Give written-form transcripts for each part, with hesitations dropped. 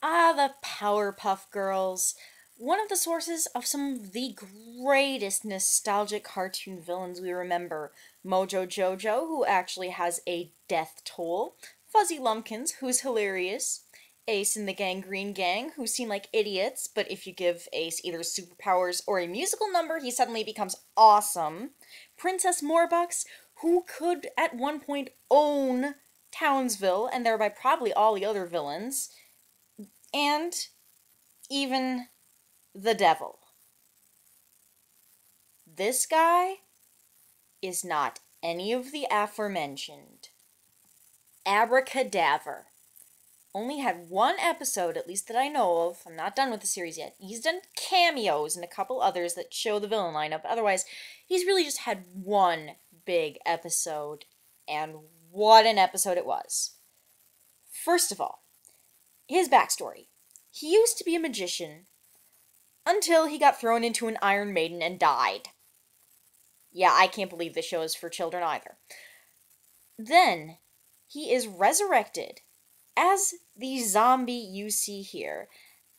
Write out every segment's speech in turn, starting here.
Ah, the Powerpuff Girls. One of the sources of some of the greatest nostalgic cartoon villains we remember. Mojo Jojo, who actually has a death toll. Fuzzy Lumpkins, who's hilarious. Ace and the Gangrene Gang, who seem like idiots, but if you give Ace either superpowers or a musical number, he suddenly becomes awesome. Princess Morbucks, who could at one point own Townsville, and thereby probably all the other villains. And even the devil. This guy is not any of the aforementioned. Abracadaver. Only had one episode, at least that I know of. I'm not done with the series yet. He's done cameos and a couple others that show the villain lineup. Otherwise, he's really just had one big episode. And what an episode it was. First of all, his backstory. He used to be a magician until he got thrown into an Iron Maiden and died. Yeah, I can't believe this show is for children either. Then, he is resurrected as the zombie you see here,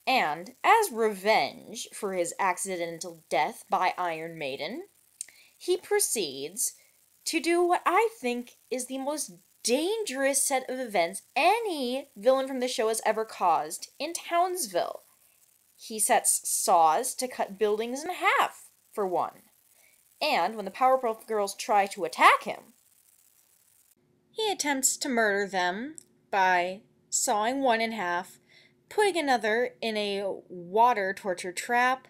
and as revenge for his accidental death by Iron Maiden, he proceeds to do what I think is the most dangerous set of events any villain from the show has ever caused in Townsville. He sets saws to cut buildings in half, for one. And when the Powerpuff Girls try to attack him, he attempts to murder them by sawing one in half, putting another in a water torture trap,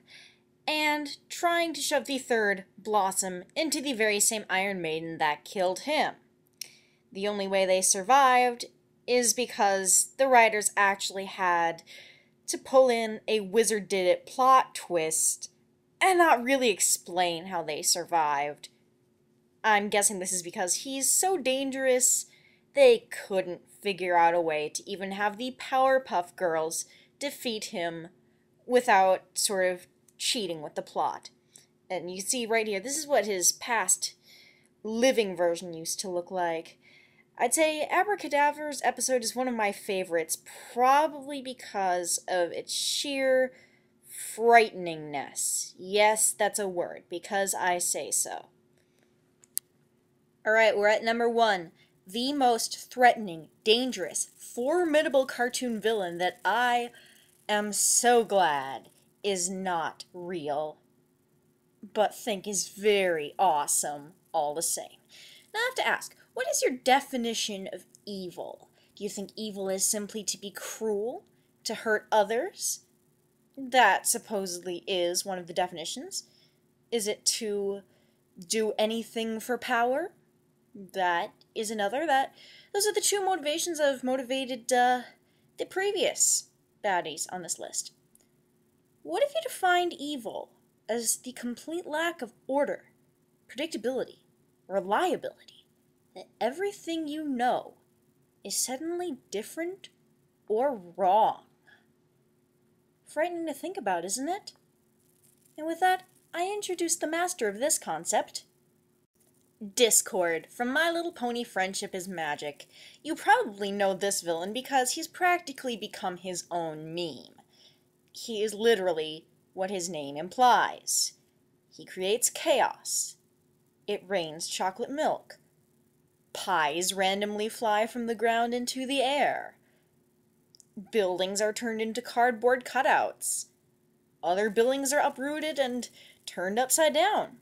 and trying to shove the third, Blossom, into the very same Iron Maiden that killed him. The only way they survived is because the writers actually had to pull in a wizard did it plot twist and not really explain how they survived. I'm guessing this is because he's so dangerous they couldn't figure out a way to even have the Powerpuff Girls defeat him without sort of cheating with the plot. And you see right here, this is what his past living version used to look like. I'd say Abracadaver's episode is one of my favorites, probably because of its sheer frighteningness. Yes, that's a word, because I say so. Alright, we're at number 1. The most threatening, dangerous, formidable cartoon villain that I am so glad is not real, but think is very awesome all the same. Now I have to ask, what is your definition of evil? Do you think evil is simply to be cruel, to hurt others? That supposedly is one of the definitions. Is it to do anything for power? That is another. Those are the two motivations that have motivated the previous baddies on this list. What if you defined evil as the complete lack of order, predictability, reliability, that everything you know is suddenly different or wrong? Frightening to think about, isn't it? And with that, I introduce the master of this concept, Discord, from My Little Pony Friendship is Magic. You probably know this villain because he's practically become his own meme. He is literally what his name implies. He creates chaos. It rains chocolate milk. Pies randomly fly from the ground into the air. Buildings are turned into cardboard cutouts. Other buildings are uprooted and turned upside down.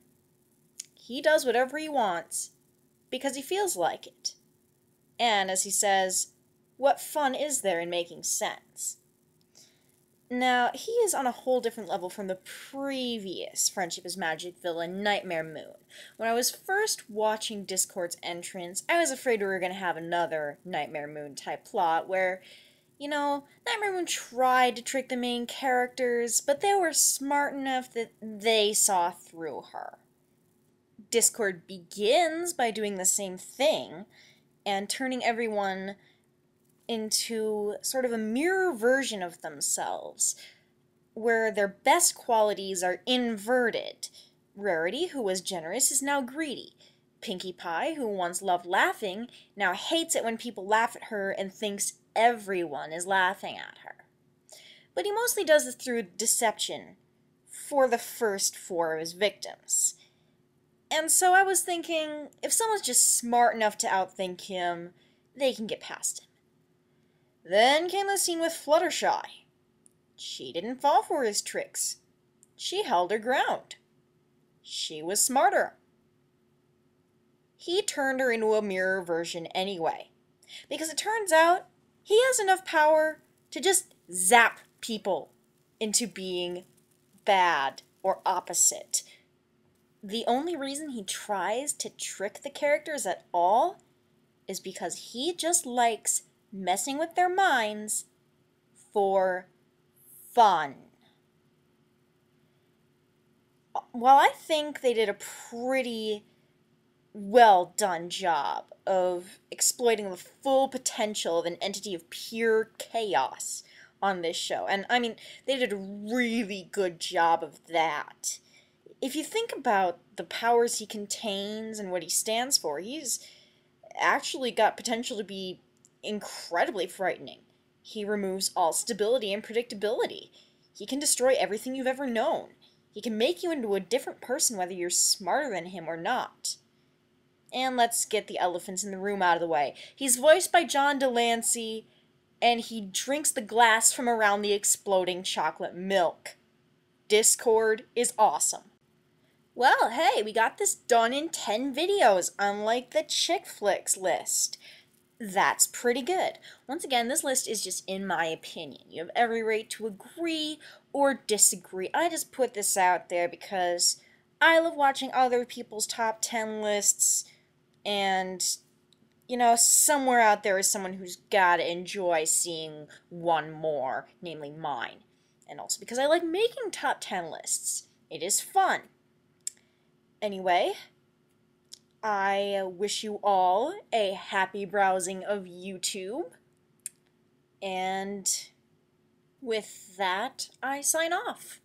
He does whatever he wants, because he feels like it. And, as he says, what fun is there in making sense? Now, he is on a whole different level from the previous Friendship is Magic villain, Nightmare Moon. When I was first watching Discord's entrance, I was afraid we were going to have another Nightmare Moon type plot where, Nightmare Moon tried to trick the main characters, but they were smart enough that they saw through her. Discord begins by doing the same thing and turning everyone into sort of a mirror version of themselves, where their best qualities are inverted. Rarity, who was generous, is now greedy. Pinkie Pie, who once loved laughing, now hates it when people laugh at her and thinks everyone is laughing at her. but he mostly does it through deception for the first 4 of his victims. And so I was thinking, if someone's just smart enough to outthink him, they can get past him. Then came the scene with Fluttershy. She didn't fall for his tricks. She held her ground. She was smarter. He turned her into a mirror version anyway, because it turns out he has enough power to just zap people into being bad or opposite. The only reason he tries to trick the characters at all is because he just likes messing with their minds for fun. While I think they did a pretty well done job of exploiting the full potential of an entity of pure chaos on this show, and I mean, they did a really good job of that. If you think about the powers he contains and what he stands for, he's actually got potential to be incredibly frightening. He removes all stability and predictability. He can destroy everything you've ever known. He can make you into a different person whether you're smarter than him or not. And let's get the elephants in the room out of the way. He's voiced by John Delancey, and he drinks the glass from around the exploding chocolate milk. Discord is awesome. Well, hey, we got this done in 10 videos, unlike the chick flicks list. That's pretty good. Once again, this list is just in my opinion. You have every right to agree or disagree. I just put this out there because I love watching other people's top 10 lists, and, you know, somewhere out there is someone who's gotta enjoy seeing one more, namely mine. And also because I like making top 10 lists. It is fun. Anyway, I wish you all a happy browsing of YouTube, and with that, I sign off.